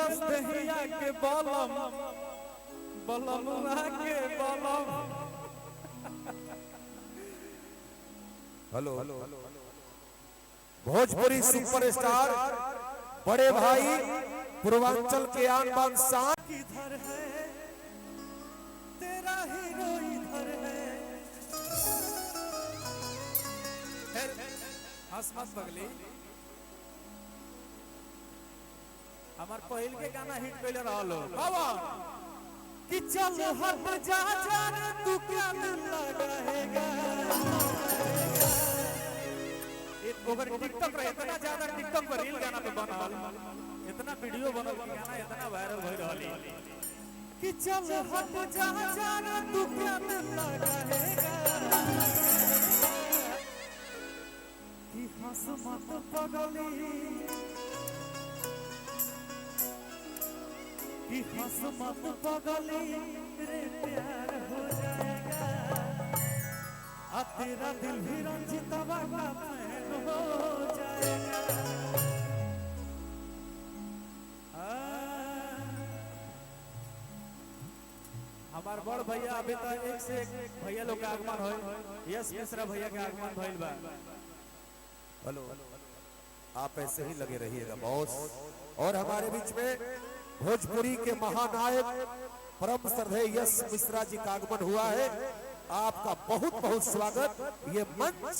दिलस दहिया के बलम बलमुआ के बलम। हेलो भोजपुरी सुपरस्टार बड़े भाई पूर्वांचल के आन बान शान किधर है तेरा हीरो इधर है। हंस मत बगली हमार पहिल के गाना हिट पहले रहलो बाबा कि चल हट जा जान तू क्या दिल लगाएगा। ओवर टिकटॉक रहे इतना ज्यादा टिकटॉक पर रील गाना पे बनल इतना वीडियो बनल कि गाना इतना वायरल हो रहली कि चल हट जा जान तू क्या दिल लगाएगा। कि हंस मत पगली कि हंस मत पगली रे प्यार हो जाएगा। आ तेरा दिल भी रंजितवा का फैन हो जाएगा। हमार बड़ भैया अभी तक एक से एक भैया लोग का आगमन हो यश मिश्रा भैया के आगमन भइल बा। हेलो आप ऐसे ही लगे रहिएगा बॉस। और हमारे बीच में भोजपुरी के महानायक परम श्रद्धेय यश मिश्रा जी का आगमन हुआ है। आपका बहुत बहुत स्वागत। ये मंच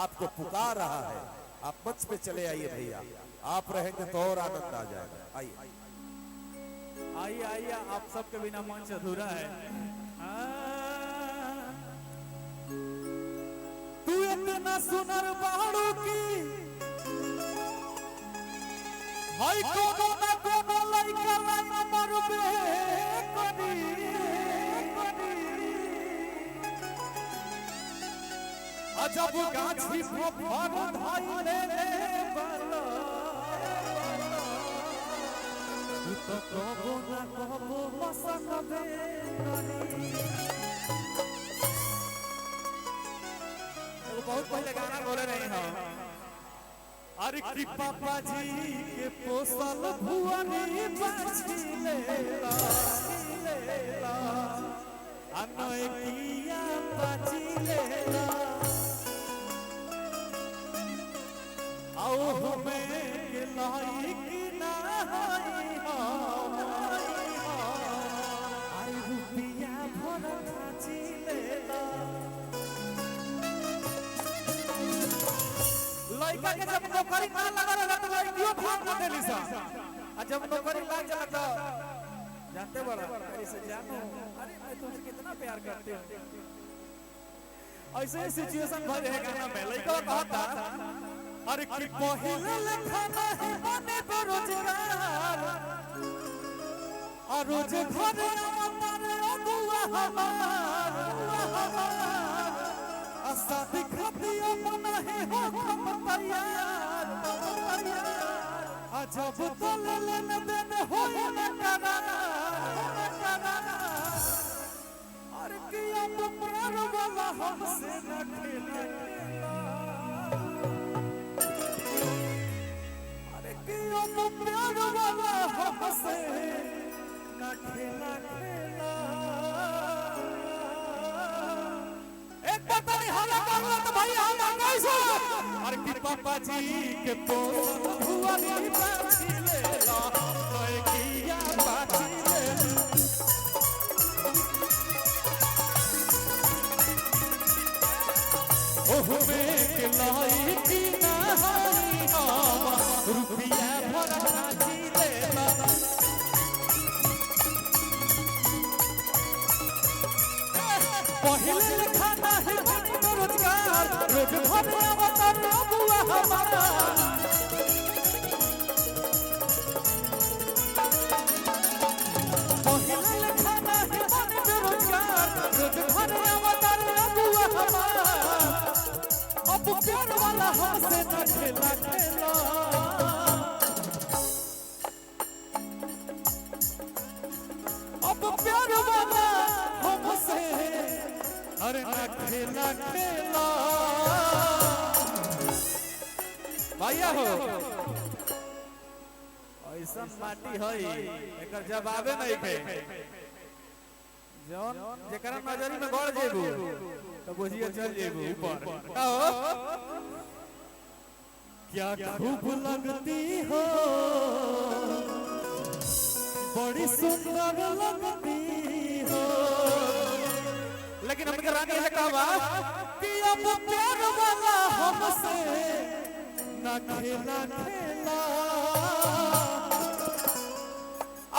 आपको पुकार रहा है। आप मंच पे चले आइए भैया। आप रहेंगे तो और आनंद आ जाएगा। आइए आइए आइए आप सबके बिना मंच अधूरा है। तू इतना सुनर बाड़ू की हाय कोनो ना कोनो लइका लाइन मरबे करी। अजब गाछी फफर धाइले बाला तू तो कबो ना कबो मसकबे करी। तो बहुत पहले गाना बोले रहे हैं अरे कि पापा जी के पोसल भुवनी बाछी लेला अनय किया बाछी लेला आओ हमें के लायक ना आई हो आई रुपया भर खाची लेला। लइका के जब नौकरी ना लगा रहा तो लइकियों भाग ना देली सा। आ जब नौकरी लग जाला तो जानते बड़ा ऐसे जानो अरे मैं तुझे कितना प्यार करती हूं। ऐसे सिचुएशन भर रहेगा ना मैं लइका कहता अरे कि पहिले लेखा नहीं बने बेरोजगार और रोज घरे अमर अगुआ हमार शादी खातिर नहीं हो हम तैयार। जब तल लेन देन हो न करार अरे कि अब प्यार वाला हमसे न खेला अरे कि अब प्यार वाला हमसे न खेला तो भाई हम कैसे अरे कि पापा जी के पोसल भुवनी बाछी लेला तोय किया बाछी लेला ओहो में के लायक ना हई हम रुपया भर खाची लेला। पहिले लिखा नहीं रोजगार रोज भरे अवतार अगुआ हमारा पहिले लिखा नहीं बेरोजगार रोज भरे अवतार अगुआ हमारा। अब प्यार वाला हमसे न खेला खेला अब प्यार वाला हमसे अरे ना खेला खेला भैया हो ऐसा माटी है एकर जवाबे नहीं थे जौन जेकरा नजरी में गड़ जेबू तो बुझिए चल जेबू ऊपर कहो क्या खूब लगती हो बड़ी सुंदर लगती हो लेकिन हमके रानी से कहवा कि अब प्यार वाला हमसे ना खेला खेला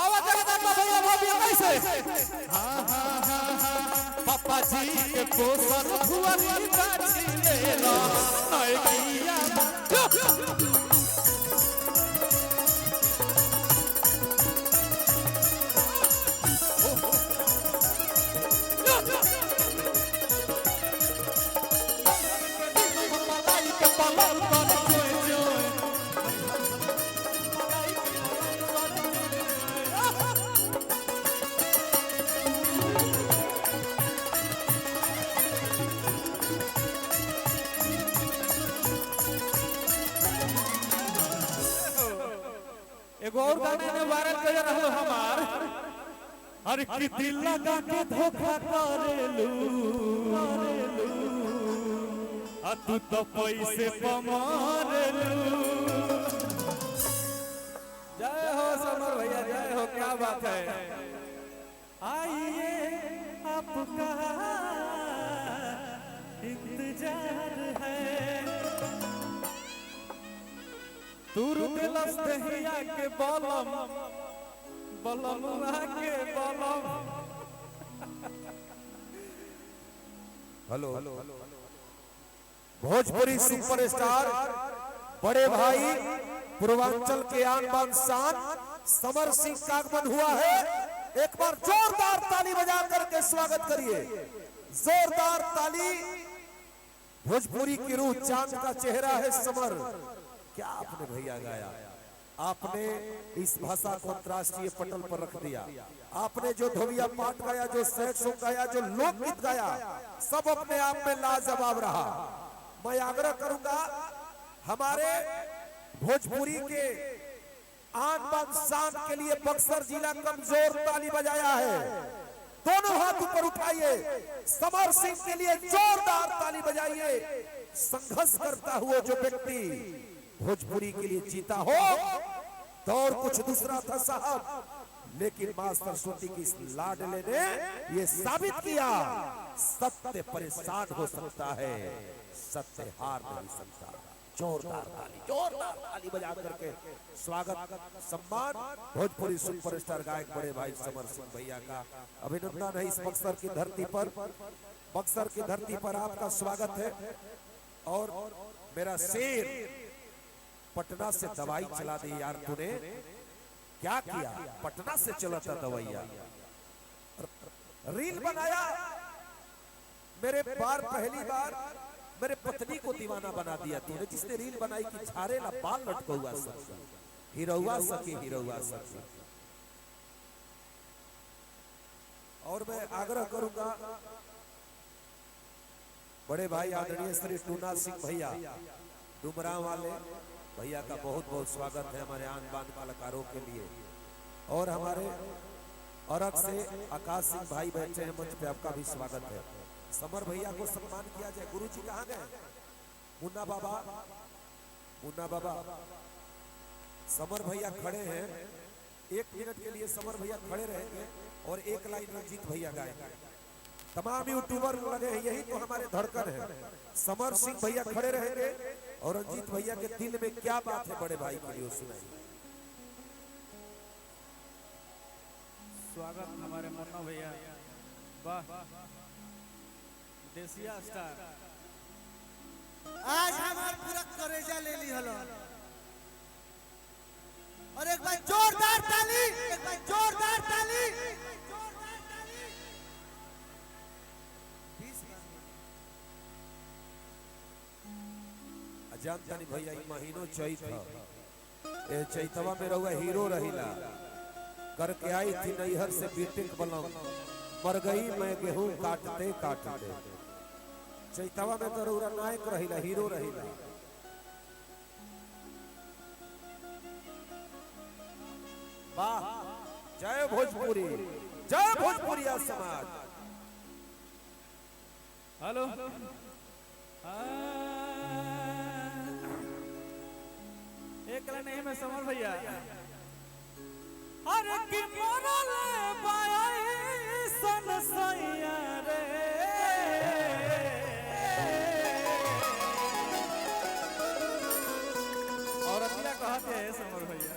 आवाज लगा भैया भाभी कैसे हां हां हां हां पापा जी के पोसल भुवरी बाछी लेला आए गैया एगो और गाना ने वायरल कर रहलो हमार अरे कि दिल लगा के धोखा करेलू आ तू तो पैसे पमारेलू जय हो समर भैया जय हो क्या बात है आइए आपका इंतजार है दूर दिलस दहिया के बलम बलमुआ के बलम हेलो भोजपुरी सुपरस्टार बड़े भाई पूर्वांचल के आन बान शान समर सिंह का आगमन हुआ है। एक बार जोरदार ताली बजा करके स्वागत करिए। जोरदार ताली। भोजपुरी की रूह चांद का चेहरा है समर। क्या आपने भैया गाया, आपने इस भाषा को अंतर्राष्ट्रीय पटल पर रख दिया। आपने जो धोबिया पाठ गाया, जो सैक्सों गाया, जो लोकगीत गाया, सब अपने आप में लाजवाब रहा। मैं आग्रह करूंगा हमारे भोजपुरी के आन बान शान के लिए बक्सर जिला कमजोर ताली बजाया है। दोनों हाथ ऊपर उठाइए। समर सिंह के लिए जोरदार ताली बजाइए। संघर्ष करता हुआ जो व्यक्ति भोजपुरी के लिए जीता हो, दौर कुछ दूसरा था साहब, लेकिन मास्टर श्रुति की इस लाडले ने ये साबित किया सत्य परेशान हो सकता है, सत्य हार नहीं सकता। जोरदार ताली बजा करके स्वागत सम्मान भोजपुरी सुपरस्टार गायक बड़े भाई समर सिंह भैया का अभिनंदन है। इस बक्सर की धरती पर, बक्सर की धरती पर आपका स्वागत है। और मेरा शेर, पटना से दवाई चला दी यार तूने, क्या किया? पटना से चला था दवाइया, रील बनाया मेरे बार, पहली बार मेरे पत्नी को दीवाना बना दिया तूने। जिसने रील बनाई कि छारे ला बाल लटका सकी, हीरोवा सकी, हीरोवा सकी। और मैं आग्रह करूंगा बड़े भाई आदरणीय श्री टूना सिंह भैया डुमरा वाले भैया का बहुत बहुत स्वागत है हमारे आन बान कलाकारों के लिए। और हमारे औरत से आकाश सिंह भाई बैठे हैं मंच पे, आपका भी स्वागत है। समर भैया को सम्मान किया जाए। गुरुजी कहाँ गए? मुन्ना बाबा, मुन्ना बाबा। समर भैया खड़े हैं, 1 मिनट के लिए समर भैया खड़े रहेंगे और 1 लाइन रंजीत भैया गाएंगे। तमाम यूट्यूबर लगे हैं, यही तो हमारे धड़कन है। समर सिंह भैया खड़े रहेंगे और रंजीत भैया के दिल में क्या बात है बड़े भाई के लिए सुनाइए। स्वागत हमारे मुन्ना भैया, वाह देसिया स्टार। आज हमार पूरा करेजा ले ली हलो। और एक बार जोरदार ताली, एक बार जोरदार ताली। जानता नहीं भैया, महीनों चैत ए चैतवा में रहुआ हीरो रहिला करके आई थी नैहर से बीटेक बलम, मर गई मैं गेहूं काटते काटते। चैतवा में तो रहुआ नायक रहिला, हीरो रहिला। वाह, जय भोजपुरी, जय भोजपुरिया समाज। हेलो एक नहीं में समर भैया अरे कि मरल बाई सन सैया रे और अतिया कहते हैं समर भैया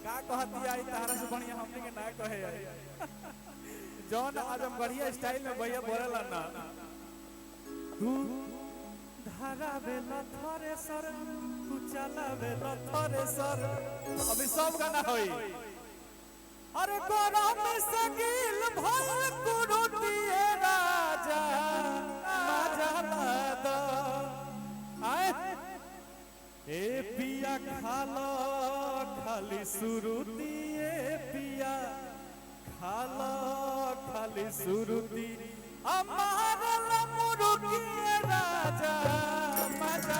का कहती आई तारा से बढ़िया हमने के ना कहे जौन आजमगढ़िया स्टाइल में भैया बोलेला ना तू धारा बेला थरे सर तू चला बेला थरे सर अभी सब गाना होई अरे गरम से गिल भल कुरुतिए राजा मजा द आए ए पिया खालो खाली सुरुतिए पिया खालो खाली सुरुती अमार मुरुतिए राजा मजा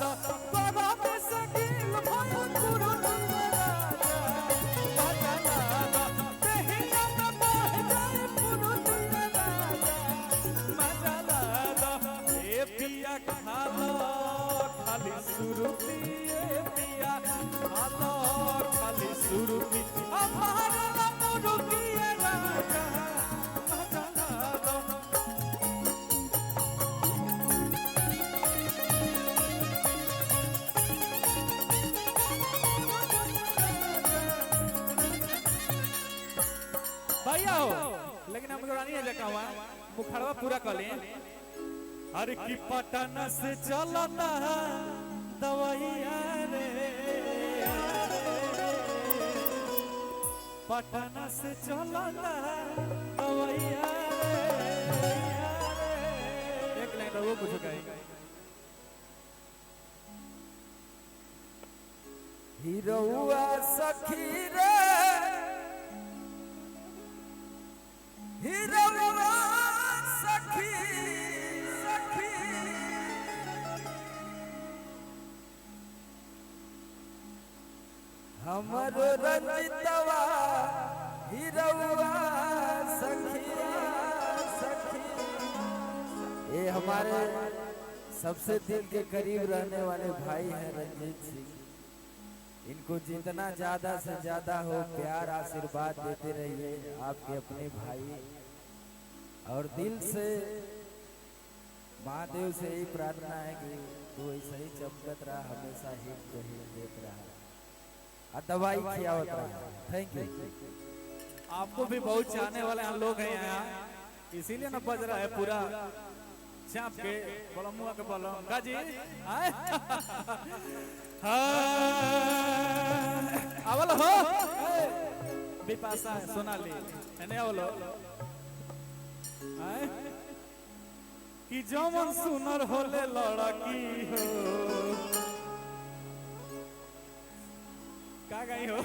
द गरम से गिल भल कुरुतिए राजा मजा द देहिया में बह जाए पुरुतिए राजा मजा द ए पिया खालो खाली सुरुती ए पिया खालो खाली सुरुती अमार मुरुतिए राजा मजा द भैया हो लेकिन हम रानी है जका हुआ मुखड़वा पूरा कर लें अरे की पटन से चलता दवाइया रे पटन से चलता दवाइया रे एक लाइन वो कुछ कहेगा हिरौआ सखी रे हिरौआ सखी सखी हमरो रंजितवा हिरौआ सखिया सखी। ये हमारे सबसे दिल के करीब रहने वाले भाई हैं रंजीत सिंह। इनको जितना ज्यादा से ज्यादा हो प्यार आशीर्वाद देते रहिए आपके अपने भाई और दिल से महादेव से यही प्रार्थना है कि तू ऐसा ही चमकत रहा हमेशा हिट को हिट देत रहा और दवाई खियावत रहा। Thank you. आपको भी बहुत चाहने वाले हम लोग हैं यहाँ इसीलिए ना बज रहा है पूरा चाप के बलमुआ के बलम गाजी आए आवल हो विपाशा सोनाली एने आवलो आए कि जमन सुनर होले लड़की हो का गई हो